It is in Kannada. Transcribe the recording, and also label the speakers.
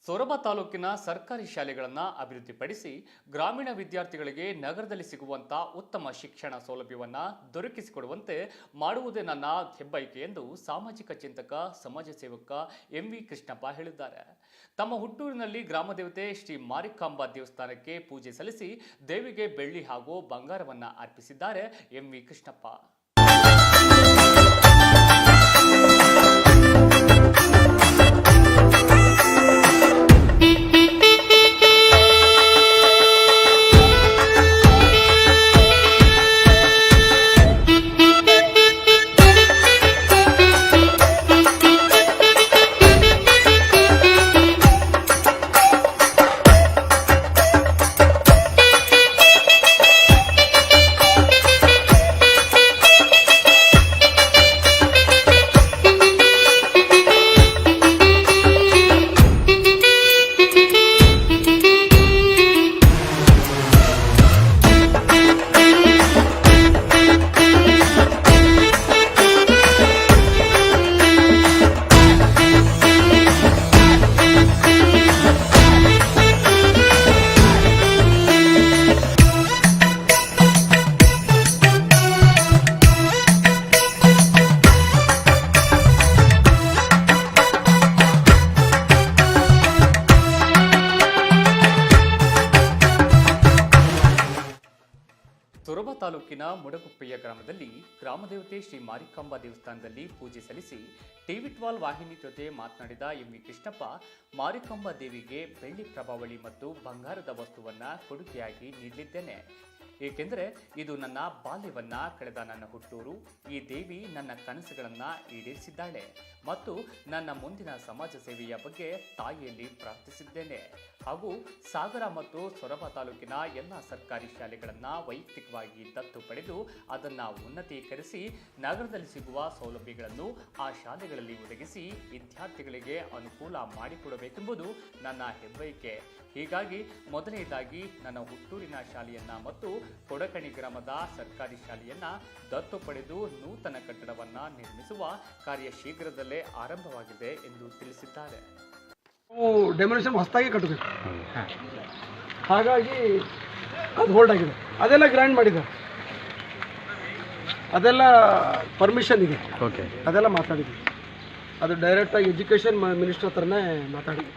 Speaker 1: ಸೊರಬ ತಾಲೂಕಿನ ಸರ್ಕಾರಿ ಶಾಲೆಗಳನ್ನು ಅಭಿವೃದ್ಧಿಪಡಿಸಿ ಗ್ರಾಮೀಣ ವಿದ್ಯಾರ್ಥಿಗಳಿಗೆ ನಗರದಲ್ಲಿ ಸಿಗುವಂಥ ಉತ್ತಮ ಶಿಕ್ಷಣ ಸೌಲಭ್ಯವನ್ನು ದೊರಕಿಸಿಕೊಡುವಂತೆ ಮಾಡುವುದೇ ನನ್ನ ಹೆಬ್ಬಯಕೆ ಎಂದು ಸಾಮಾಜಿಕ ಚಿಂತಕ ಸಮಾಜ ಸೇವಕ ಎಂವಿ ಕೃಷ್ಣಪ್ಪ ಹೇಳಿದ್ದಾರೆ. ತಮ್ಮ ಹುಟ್ಟೂರಿನಲ್ಲಿ ಗ್ರಾಮದೇವತೆ ಶ್ರೀ ಮಾರಿಕಾಂಬಾ ದೇವಸ್ಥಾನಕ್ಕೆ ಪೂಜೆ ಸಲ್ಲಿಸಿ ದೇವಿಗೆ ಬೆಳ್ಳಿ ಹಾಗೂ ಬಂಗಾರವನ್ನು ಅರ್ಪಿಸಿದ್ದಾರೆ ಎಂವಿ ಕೃಷ್ಣಪ್ಪ. ಸೊರಬ ತಾಲೂಕಿನ ಮುಡಗುಪ್ಪೆಯ ಗ್ರಾಮದಲ್ಲಿ ಗ್ರಾಮದೇವತೆ ಶ್ರೀ ಮಾರಿಕಾಂಬಾ ದೇವಸ್ಥಾನದಲ್ಲಿ ಪೂಜೆ ಸಲ್ಲಿಸಿ ಟಿವಿ12 ವಾಹಿನಿ ಜೊತೆ ಮಾತನಾಡಿದ ಎಂವಿ ಕೃಷ್ಣಪ್ಪ, ಮಾರಿಕಾಂಬಾ ದೇವಿಗೆ ಬೆಳ್ಳಿ ಪ್ರಭಾವಳಿ ಮತ್ತು ಬಂಗಾರದ ವಸ್ತುವನ್ನು ಕೊಡುಗೆಯಾಗಿ ನೀಡಲಿದ್ದೇನೆ. ಏಕೆಂದರೆ ಇದು ನನ್ನ ಬಾಲ್ಯವನ್ನ ಕಳೆದ ನನ್ನ ಹುಟ್ಟೂರು. ಈ ದೇವಿ ನನ್ನ ಕನಸುಗಳನ್ನು ಈಡೇರಿಸಿದ್ದಾಳೆ ಮತ್ತು ನನ್ನ ಮುಂದಿನ ಸಮಾಜ ಸೇವೆಯ ಬಗ್ಗೆ ತಾಯಿಯಲ್ಲಿ ಪ್ರಾರ್ಥಿಸಿದ್ದೇನೆ. ಹಾಗೂ ಸಾಗರ ಮತ್ತು ಸೊರಬ ತಾಲೂಕಿನ ಎಲ್ಲ ಸರ್ಕಾರಿ ಶಾಲೆಗಳನ್ನು ವೈಯಕ್ತಿಕವಾಗಿ ದತ್ತು ಪಡೆದು ಅದನ್ನು ಉನ್ನತೀಕರಿಸಿ ನಗರದಲ್ಲಿ ಸಿಗುವ ಸೌಲಭ್ಯಗಳನ್ನು ಆ ಶಾಲೆಗಳಲ್ಲಿ ಒದಗಿಸಿ ವಿದ್ಯಾರ್ಥಿಗಳಿಗೆ ಅನುಕೂಲ ಮಾಡಿಕೊಡಬೇಕೆಂಬುದು ನನ್ನ ಹೆಬ್ಬಯಕೆ. ಹೀಗಾಗಿ ಮೊದಲನೇದಾಗಿ ನನ್ನ ಹುಟ್ಟೂರಿನ ಶಾಲೆಯನ್ನು ಮತ್ತು ಕೊಡಕಣಿ ಗ್ರಾಮದ ಸರ್ಕಾರಿ ಶಾಲೆಯನ್ನು ದತ್ತು ಪಡೆದು ನೂತನ ಕಟ್ಟಡವನ್ನು ನಿರ್ಮಿಸುವ ಕಾರ್ಯ ಶೀಘ್ರದಲ್ಲೇ ಆರಂಭವಾಗಿದೆ ಎಂದು ತಿಳಿಸಿದ್ದಾರೆ.
Speaker 2: ಡೆಮೊಲಿಷನ್ ಹೊಸದಾಗಿ ಕಟ್ಟಬೇಕು, ಹಾಗಾಗಿ ಅದು ಹೋಲ್ಡ್ ಆಗಿದೆ. ಅದೆಲ್ಲ ಗ್ರ್ಯಾಂಡ್ ಮಾಡಿದ್ದಾರೆ, ಅದೆಲ್ಲ ಪರ್ಮಿಷನ್ ಇದೆ, ಅದೆಲ್ಲ ಮಾತಾಡಿದ್ವಿ. ಅದು ಡೈರೆಕ್ಟಾಗಿ ಎಜುಕೇಷನ್ ಮಿನಿಸ್ಟರ್ ಹತ್ರನೇ ಮಾತಾಡಿದ್ವಿ.